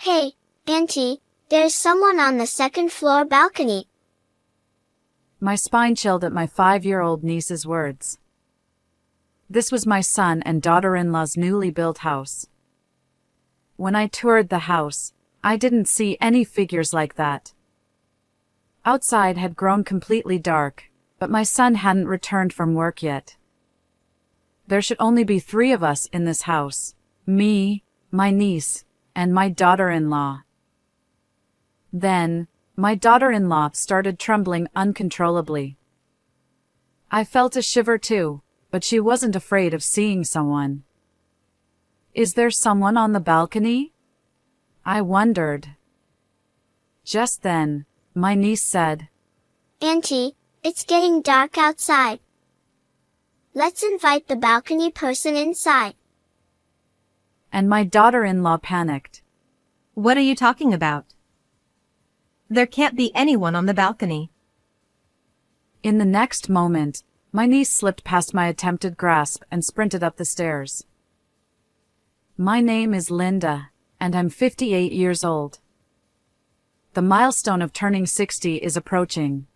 Hey, Auntie, there's someone on the second floor balcony. My spine chilled at my 5-year-old niece's words. This was my son and daughter-in-law's newly built house. When I toured the house, I didn't see any figures like that. Outside had grown completely dark, but my son hadn't returned from work yet. There should only be 3 of us in this house: me, my niece, and my daughter-in-law. Then, my daughter-in-law started trembling uncontrollably. I felt a shiver too, but she wasn't afraid of seeing someone. Is there someone on the balcony? I wondered. Just then, my niece said, Auntie, it's getting dark outside. Let's invite the balcony person inside. And my daughter-in-law panicked. What are you talking about? There can't be anyone on the balcony. In the next moment, my niece slipped past my attempted grasp and sprinted up the stairs. My name is Linda, and I'm 58 years old. The milestone of turning 60 is approaching.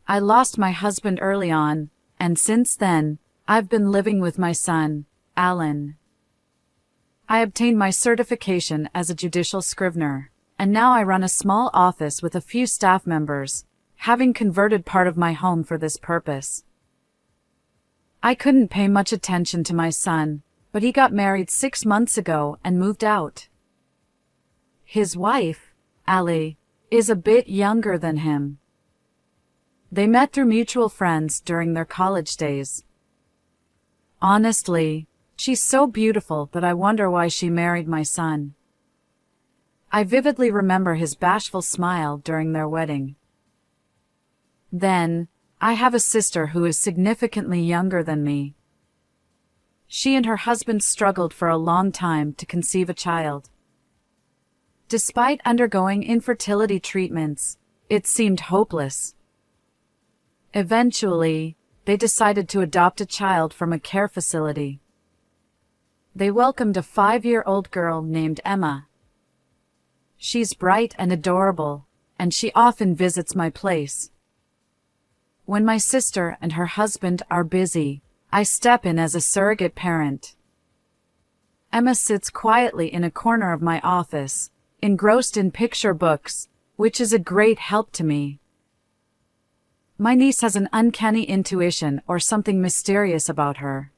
I lost my husband early on, and since then, I've been living with my son, Alan. I obtained my certification as a judicial scrivener, and now I run a small office with a few staff members, having converted part of my home for this purpose. I couldn't pay much attention to my son, but he got married 6 months ago and moved out. His wife, Ali, is a bit younger than him. They met through mutual friends during their college days. Honestly, she's so beautiful that I wonder why she married my son. I vividly remember his bashful smile during their wedding. Then, I have a sister who is significantly younger than me. She and her husband struggled for a long time to conceive a child. Despite undergoing infertility treatments, it seemed hopeless. Eventually, they decided to adopt a child from a care facility. They welcomed a 5-year-old girl named Emma. She's bright and adorable, and she often visits my place. When my sister and her husband are busy, I step in as a surrogate parent. Emma sits quietly in a corner of my office, engrossed in picture books, which is a great help to me. My niece has an uncanny intuition or something mysterious about her.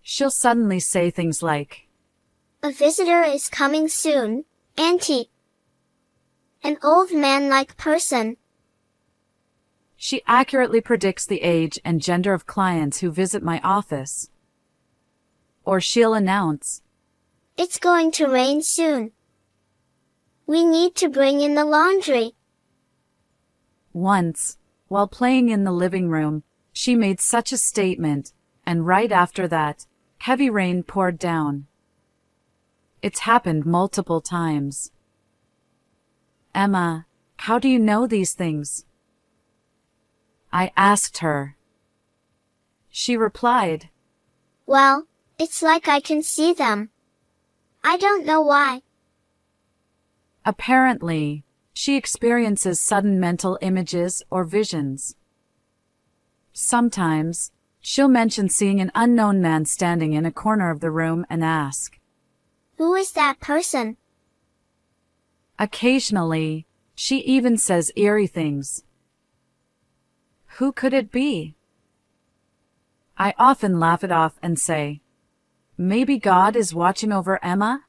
She'll suddenly say things like, A visitor is coming soon, Auntie. An old man-like person. She accurately predicts the age and gender of clients who visit my office. Or she'll announce, It's going to rain soon. We need to bring in the laundry. Once, while playing in the living room, she made such a statement, and right after that, heavy rain poured down. It's happened multiple times. Emma, how do you know these things? I asked her. She replied, Well, it's like I can see them. I don't know why. Apparently, she experiences sudden mental images or visions. Sometimes, she'll mention seeing an unknown man standing in a corner of the room and ask, Who is that person? Occasionally, she even says eerie things. Who could it be? I often laugh it off and say, Maybe God is watching over Emma?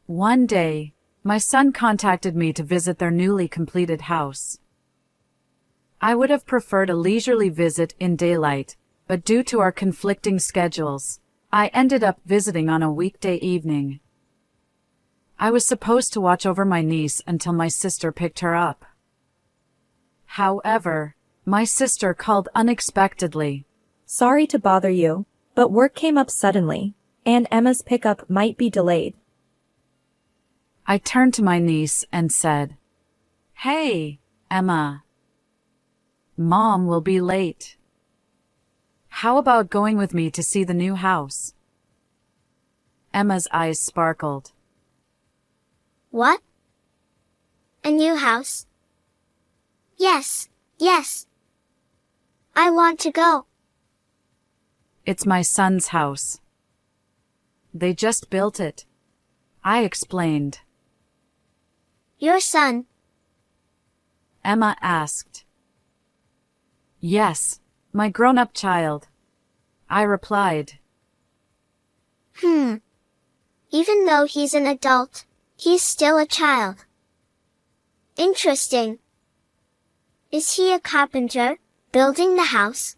One day, my son contacted me to visit their newly completed house. I would have preferred a leisurely visit in daylight, but due to our conflicting schedules, I ended up visiting on a weekday evening. I was supposed to watch over my niece until my sister picked her up. However, my sister called unexpectedly. Sorry to bother you, but work came up suddenly, and Emma's pickup might be delayed. I turned to my niece and said, Hey, Emma. Mom will be late. How about going with me to see the new house? Emma's eyes sparkled. What? A new house? Yes, yes. I want to go. It's my son's house. They just built it. I explained. Your son? Emma asked. Yes, my grown-up child. I replied. Even though he's an adult, he's still a child. Interesting. Is he a carpenter, building the house?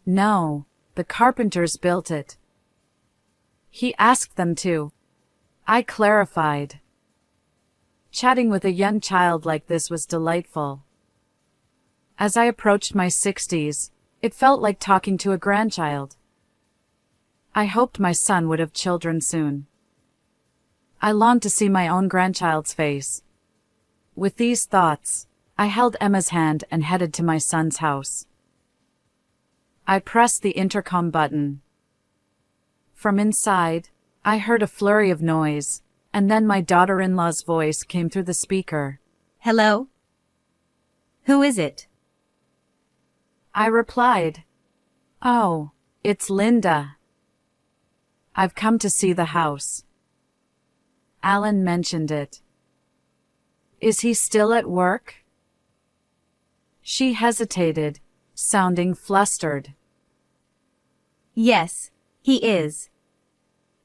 No, the carpenters built it. He asked them to. I clarified. Chatting with a young child like this was delightful. As I approached my 60s, it felt like talking to a grandchild. I hoped my son would have children soon. I longed to see my own grandchild's face. With these thoughts, I held Emma's hand and headed to my son's house. I pressed the intercom button. From inside, I heard a flurry of noise, and then my daughter-in-law's voice came through the speaker. Hello? Who is it? I replied, "Oh, it's Linda. I've come to see the house." Alan mentioned it. "Is he still at work?" She hesitated, sounding flustered. Yes, he is.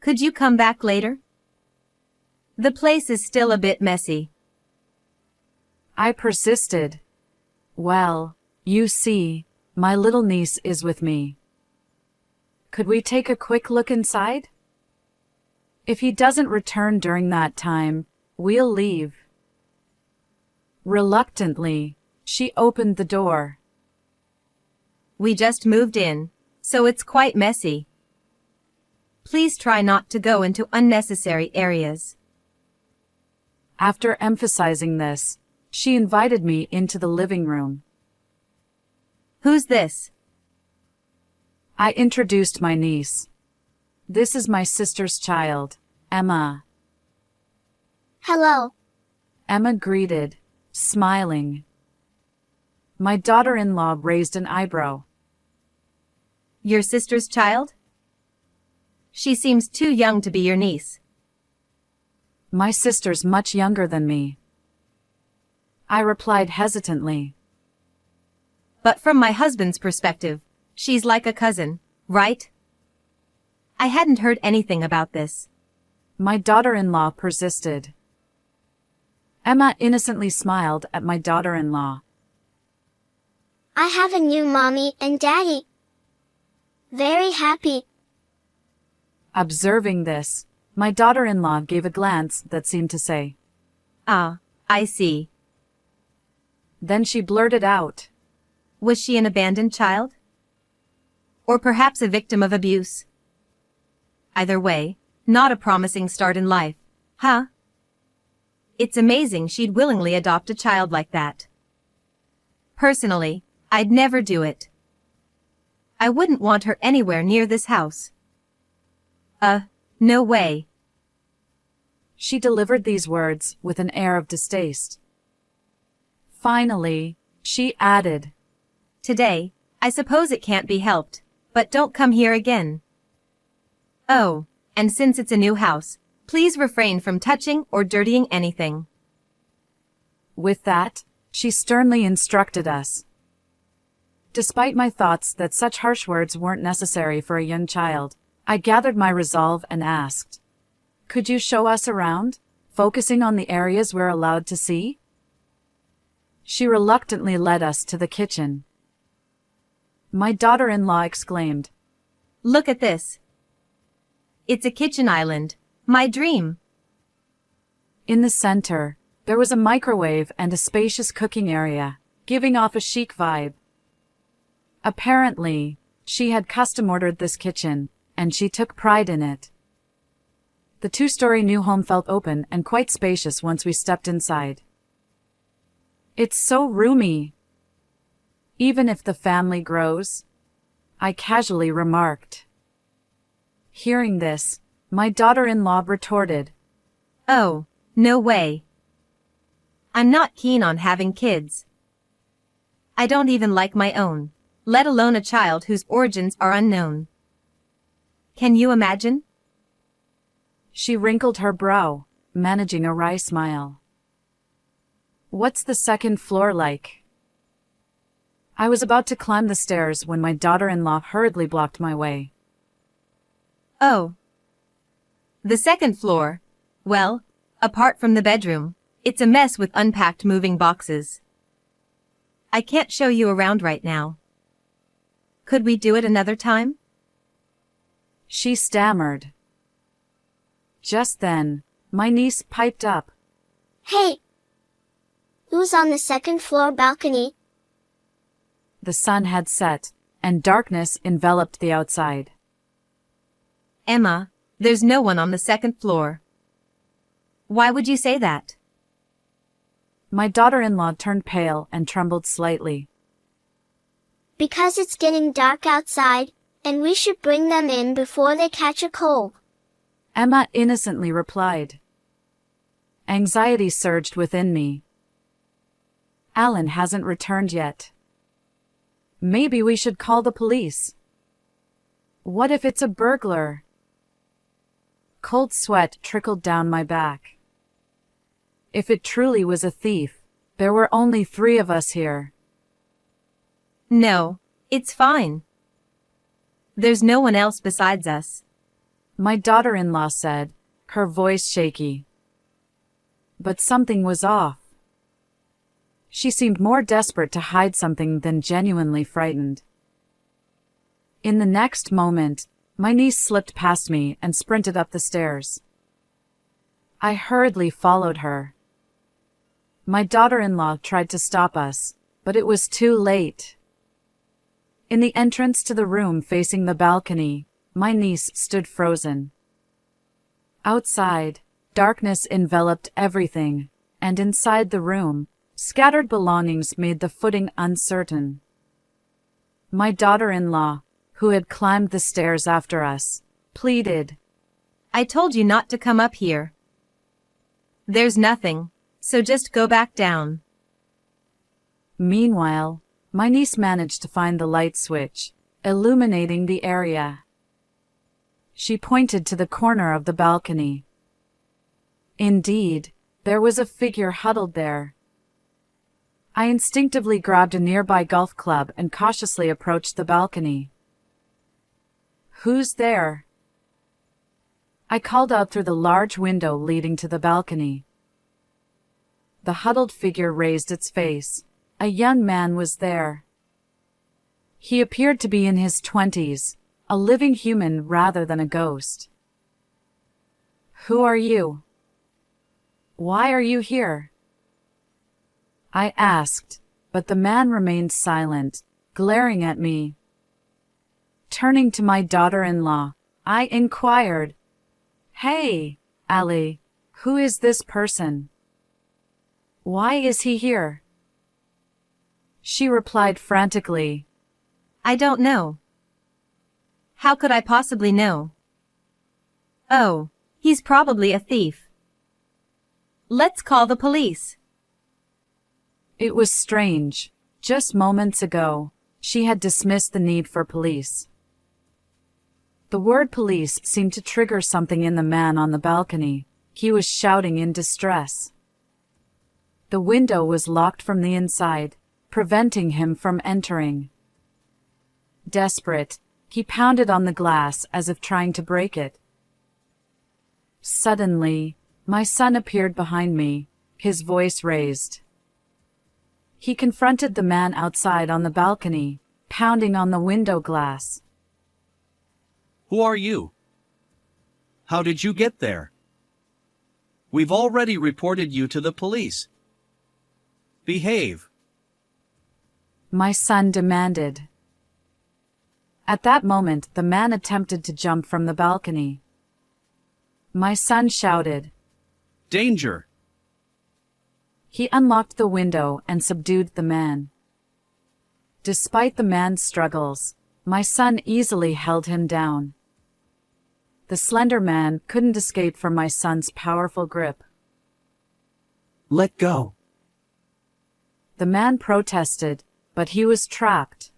Could you come back later? The place is still a bit messy. I persisted. "Well, you see, my little niece is with me. Could we take a quick look inside? If he doesn't return during that time, we'll leave." Reluctantly, she opened the door. We just moved in, so it's quite messy. Please try not to go into unnecessary areas. After emphasizing this, she invited me into the living room. Who's this? I introduced my niece. "This is my sister's child, Emma." Hello. Emma greeted, smiling. My daughter-in-law raised an eyebrow. Your sister's child? She seems too young to be your niece. "My sister's much younger than me," I replied hesitantly. But from my husband's perspective, she's like a cousin, right? I hadn't heard anything about this. My daughter-in-law persisted. Emma innocently smiled at my daughter-in-law. I have a new mommy and daddy. Very happy. Observing this, my daughter-in-law gave a glance that seemed to say, Ah, I see. Then she blurted out, Was she an abandoned child? Or perhaps a victim of abuse? Either way, not a promising start in life, huh? It's amazing she'd willingly adopt a child like that. Personally, I'd never do it. I wouldn't want her anywhere near this house. No way. She delivered these words with an air of distaste. Finally, she added, Today, I suppose it can't be helped, but don't come here again. Oh, and since it's a new house, please refrain from touching or dirtying anything. With that, she sternly instructed us. Despite my thoughts that such harsh words weren't necessary for a young child, I gathered my resolve and asked, "Could you show us around, focusing on the areas we're allowed to see?" She reluctantly led us to the kitchen. My daughter-in-law exclaimed, Look at this. It's a kitchen island. My dream. In the center, there was a microwave and a spacious cooking area, giving off a chic vibe. Apparently, she had custom-ordered this kitchen, and she took pride in it. The two-story new home felt open and quite spacious once we stepped inside. "It's so roomy. Even if the family grows," I casually remarked. Hearing this, my daughter-in-law retorted, Oh, No way. I'm not keen on having kids. I don't even like my own, let alone a child whose origins are unknown. Can you imagine? She wrinkled her brow, managing a wry smile. What's the second floor like? I was about to climb the stairs when my daughter-in-law hurriedly blocked my way. Oh. The second floor. Well, apart from the bedroom, it's a mess with unpacked moving boxes. I can't show you around right now. Could we do it another time? She stammered. Just then, my niece piped up. Hey! Who's on the second floor balcony? The sun had set, and darkness enveloped the outside. Emma, there's no one on the second floor. Why would you say that? My daughter-in-law turned pale and trembled slightly. Because it's getting dark outside, and we should bring them in before they catch a cold. Emma innocently replied. Anxiety surged within me. Alan hasn't returned yet. Maybe we should call the police. What if it's a burglar? Cold sweat trickled down my back. If it truly was a thief, there were only 3 of us here. No, it's fine. There's no one else besides us. My daughter-in-law said, her voice shaky. But something was off. She seemed more desperate to hide something than genuinely frightened. In the next moment, my niece slipped past me and sprinted up the stairs. I hurriedly followed her. My daughter-in-law tried to stop us, but it was too late. In the entrance to the room facing the balcony, my niece stood frozen. Outside, darkness enveloped everything, and inside the room, scattered belongings made the footing uncertain. My daughter-in-law, who had climbed the stairs after us, pleaded. I told you not to come up here. There's nothing, so just go back down. Meanwhile, my niece managed to find the light switch, illuminating the area. She pointed to the corner of the balcony. Indeed, there was a figure huddled there. I instinctively grabbed a nearby golf club and cautiously approached the balcony. Who's there? I called out through the large window leading to the balcony. The huddled figure raised its face. A young man was there. He appeared to be in his 20s, a living human rather than a ghost. Who are you? Why are you here? I asked, but the man remained silent, glaring at me. Turning to my daughter-in-law, I inquired, Hey, Ali, who is this person? Why is he here? She replied frantically, I don't know. How could I possibly know? Oh, he's probably a thief. Let's call the police. It was strange. Just moments ago, she had dismissed the need for police. The word police seemed to trigger something in the man on the balcony. He was shouting in distress. The window was locked from the inside, preventing him from entering. Desperate, he pounded on the glass as if trying to break it. Suddenly, my son appeared behind me, his voice raised. He confronted the man outside on the balcony, pounding on the window glass. Who are you? How did you get there? We've already reported you to the police. Behave. My son demanded. At that moment, the man attempted to jump from the balcony. My son shouted, Danger! He unlocked the window and subdued the man. Despite the man's struggles, my son easily held him down. The slender man couldn't escape from my son's powerful grip. Let go. The man protested, but he was trapped.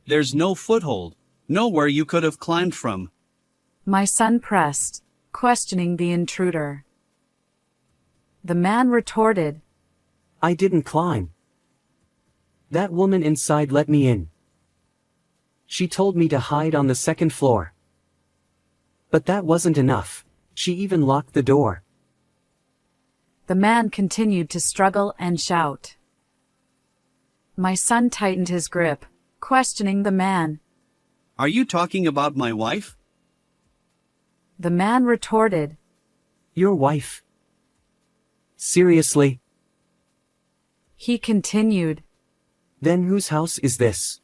There's no foothold, nowhere you could have climbed from. My son pressed, questioning the intruder. The man retorted, I didn't climb. That woman inside let me in. She told me to hide on the second floor. But that wasn't enough. She even locked the door. The man continued to struggle and shout. My son tightened his grip, questioning the man. Are you talking about my wife? The man retorted, Your wife? Seriously? He continued, Then whose house is this?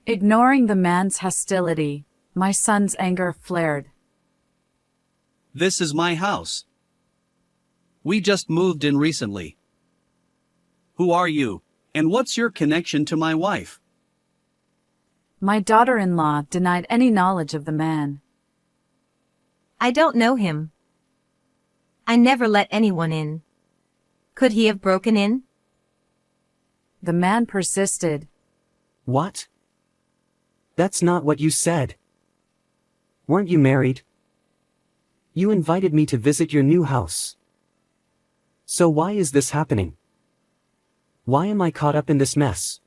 ignoring the man's hostility. My son's anger flared. This is my house. We just moved in recently. Who are you, and what's your connection to my wife? My daughter-in-law denied any knowledge of the man. I don't know him. I never let anyone in. Could he have broken in? The man persisted. What? That's not what you said. Weren't you married? You invited me to visit your new house. So why is this happening? Why am I caught up in this mess?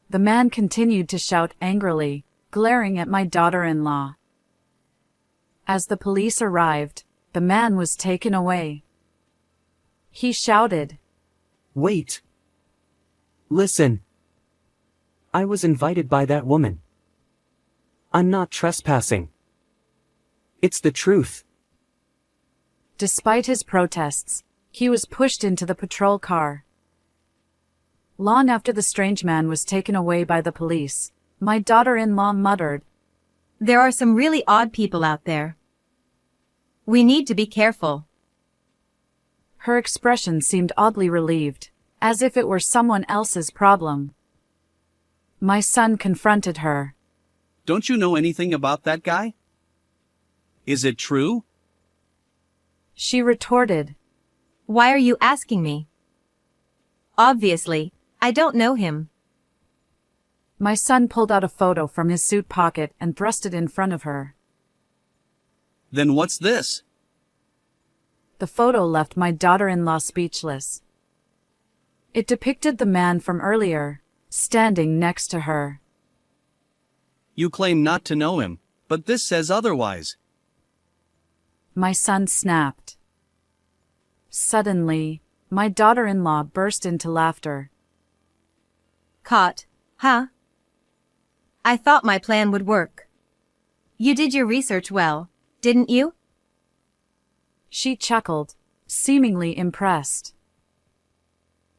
The man continued to shout angrily, glaring at my daughter-in-law. As the police arrived, the man was taken away. He shouted, Wait. Listen. I was invited by that woman. I'm not trespassing. It's the truth. Despite his protests, he was pushed into the patrol car. Long after the strange man was taken away by the police, my daughter-in-law muttered, There are some really odd people out there. We need to be careful. Her expression seemed oddly relieved, as if it were someone else's problem. My son confronted her. Don't you know anything about that guy? Is it true? She retorted, Why are you asking me? Obviously, I don't know him. My son pulled out a photo from his suit pocket and thrust it in front of her. Then what's this? The photo left my daughter-in-law speechless. It depicted the man from earlier, standing next to her. You claim not to know him, but this says otherwise. My son snapped. Suddenly, my daughter-in-law burst into laughter. Caught, huh? I thought my plan would work. You did your research well, didn't you? She chuckled, seemingly impressed.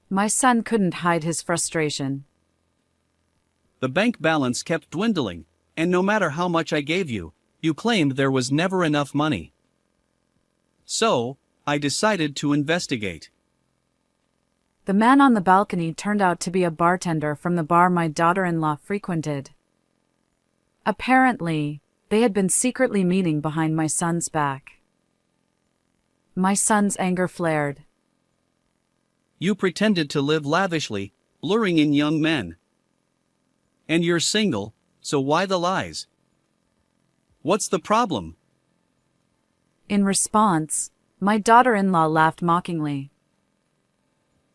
My son couldn't hide his frustration. The bank balance kept dwindling, and no matter how much I gave you, you claimed there was never enough money. So, I decided to investigate. The man on the balcony turned out to be a bartender from the bar my daughter-in-law frequented. Apparently, they had been secretly meeting behind my son's back. My son's anger flared. You pretended to live lavishly, luring in young men. And you're single, so why the lies? What's the problem? In response, my daughter-in-law laughed mockingly.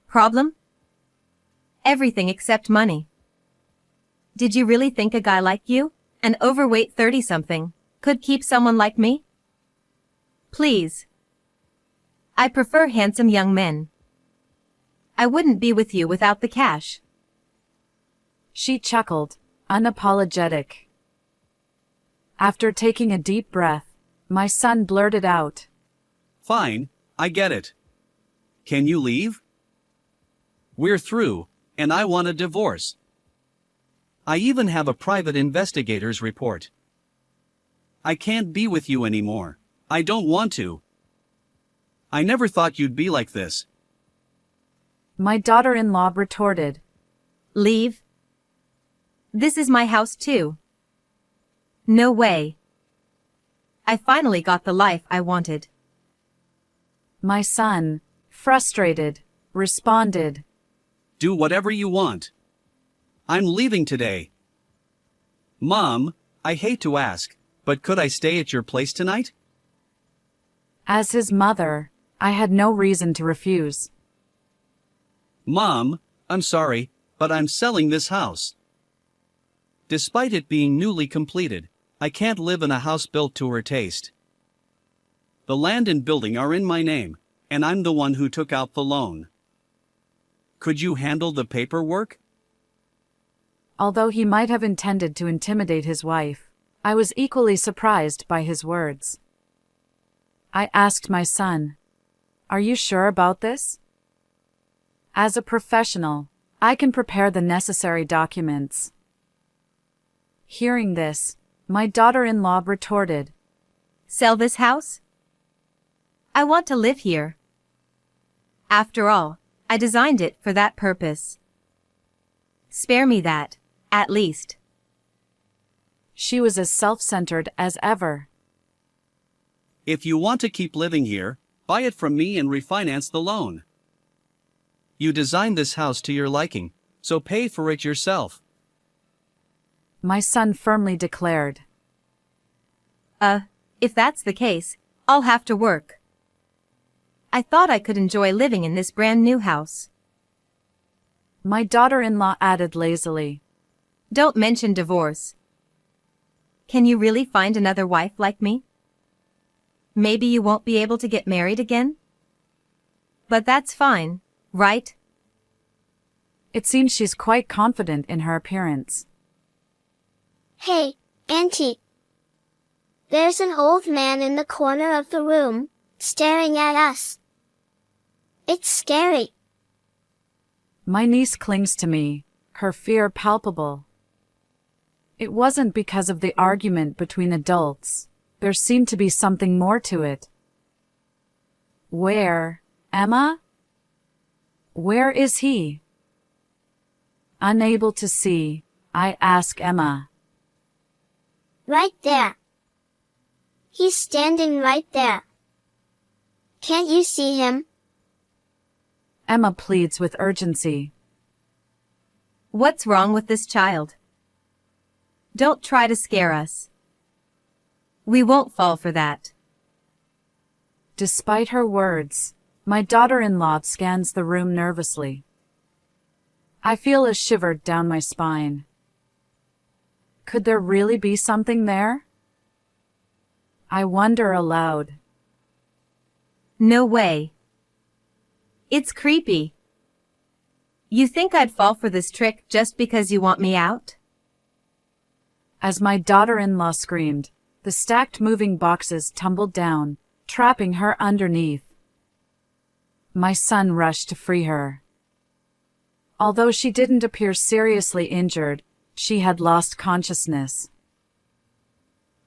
Problem? Everything except money. Did you really think a guy like you, an overweight 30-something, could keep someone like me? Please. I prefer handsome young men. I wouldn't be with you without the cash. She chuckled, unapologetic. After taking a deep breath, my son blurted out, Fine, I get it. Can you leave? We're through, and I want a divorce. I even have a private investigator's report. I can't be with you anymore. I don't want to. I never thought you'd be like this. My daughter-in-law retorted. Leave? This is my house too. No way. I finally got the life I wanted. My son, frustrated, responded. Do whatever you want. I'm leaving today. Mom, I hate to ask, but could I stay at your place tonight? As his mother, I had no reason to refuse. Mom, I'm sorry, but I'm selling this house. Despite it being newly completed, I can't live in a house built to her taste. The land and building are in my name, and I'm the one who took out the loan. Could you handle the paperwork? Although he might have intended to intimidate his wife, I was equally surprised by his words. I asked my son, "Are you sure about this?" As a professional, I can prepare the necessary documents. Hearing this, my daughter-in-law retorted, Sell this house? I want to live here. After all, I designed it for that purpose. Spare me that, at least. She was as self-centered as ever. If you want to keep living here, buy it from me and refinance the loan. You designed this house to your liking, so pay for it yourself. My son firmly declared. If that's the case, I'll have to work. I thought I could enjoy living in this brand new house. My daughter-in-law added lazily. Don't mention divorce. Can you really find another wife like me? Maybe you won't be able to get married again? But that's fine, right? It seems she's quite confident in her appearance. Hey, Auntie. There's an old man in the corner of the room, staring at us. It's scary. My niece clings to me, her fear palpable. It wasn't because of the argument between adults. There seemed to be something more to it. Where, Emma? Where is he? Unable to see, I ask Emma. Right there. He's standing right there. Can't you see him? Emma pleads with urgency. What's wrong with this child? Don't try to scare us. We won't fall for that. Despite her words, my daughter-in-law scans the room nervously. I feel a shiver down my spine. Could there really be something there? I wonder aloud. No way. It's creepy. You think I'd fall for this trick just because you want me out? As my daughter-in-law screamed, the stacked moving boxes tumbled down, trapping her underneath. My son rushed to free her. Although she didn't appear seriously injured, she had lost consciousness.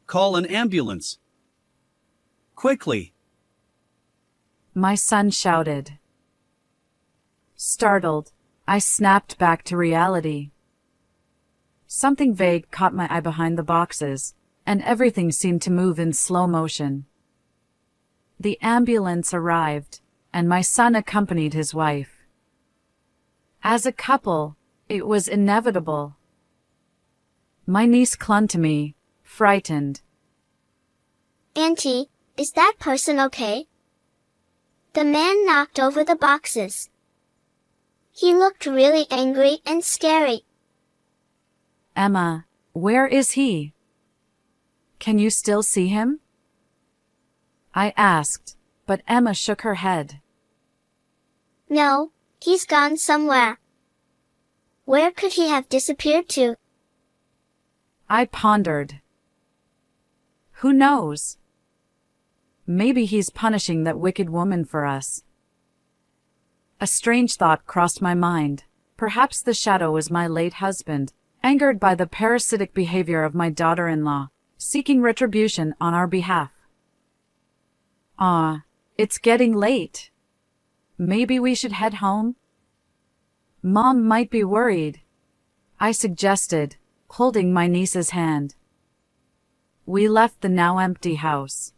Call an ambulance. Quickly. My son shouted. Startled, I snapped back to reality. Something vague caught my eye behind the boxes, and everything seemed to move in slow motion. The ambulance arrived, and my son accompanied his wife. As a couple, it was inevitable. My niece clung to me, frightened. Auntie, is that person okay? The man knocked over the boxes. He looked really angry and scary. Emma, where is he? Can you still see him? I asked, but Emma shook her head. No, he's gone somewhere. Where could he have disappeared to? I pondered. Who knows? Maybe he's punishing that wicked woman for us. A strange thought crossed my mind. Perhaps the shadow was my late husband, angered by the parasitic behavior of my daughter-in-law, seeking retribution on our behalf. It's getting late. Maybe we should head home? Mom might be worried, I suggested, holding my niece's hand. We left the now empty house.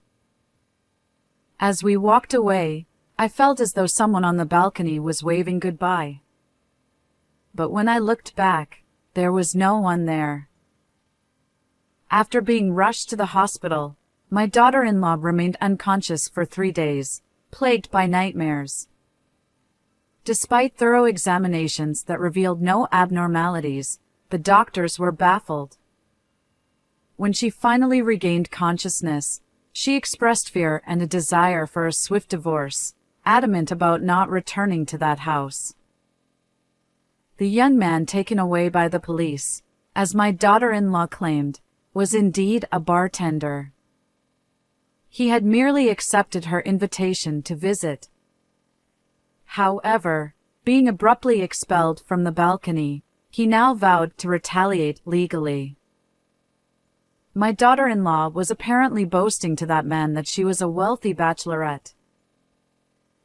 As we walked away, I felt as though someone on the balcony was waving goodbye. But when I looked back, there was no one there. After being rushed to the hospital, my daughter-in-law remained unconscious for 3 days, plagued by nightmares. Despite thorough examinations that revealed no abnormalities, the doctors were baffled. When she finally regained consciousness, she expressed fear and a desire for a swift divorce, adamant about not returning to that house. The young man taken away by the police, as my daughter-in-law claimed, was indeed a bartender. He had merely accepted her invitation to visit. However, being abruptly expelled from the balcony, he now vowed to retaliate legally. My daughter-in-law was apparently boasting to that man that she was a wealthy bachelorette.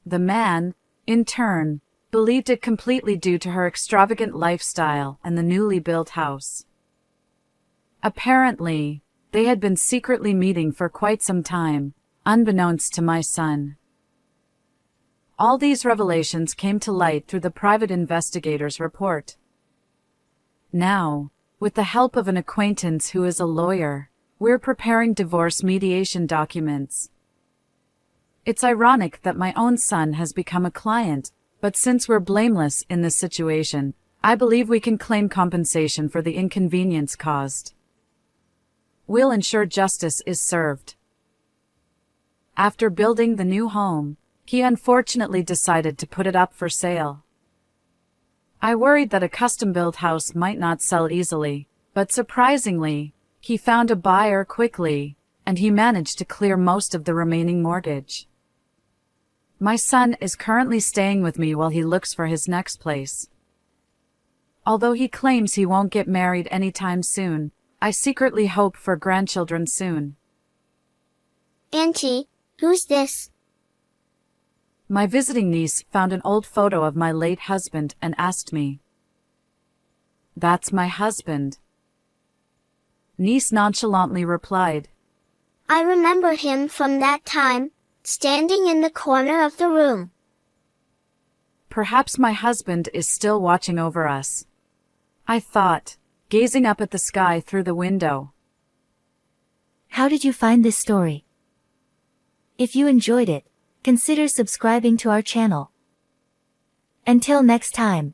The man, in turn, believed it completely due to her extravagant lifestyle and the newly built house. Apparently, they had been secretly meeting for quite some time, unbeknownst to my son. All these revelations came to light through the private investigator's report. Now, with the help of an acquaintance who is a lawyer, we're preparing divorce mediation documents. It's ironic that my own son has become a client, but since we're blameless in this situation, I believe we can claim compensation for the inconvenience caused. We'll ensure justice is served. After building the new home, he unfortunately decided to put it up for sale. I worried that a custom-built house might not sell easily, but surprisingly, he found a buyer quickly, and he managed to clear most of the remaining mortgage. My son is currently staying with me while he looks for his next place. Although he claims he won't get married anytime soon, I secretly hope for grandchildren soon. Auntie, who's this? My visiting niece found an old photo of my late husband and asked me. That's my husband. Niece nonchalantly replied. I remember him from that time, standing in the corner of the room. Perhaps my husband is still watching over us, I thought, gazing up at the sky through the window. How did you find this story? If you enjoyed it, consider subscribing to our channel. Until next time.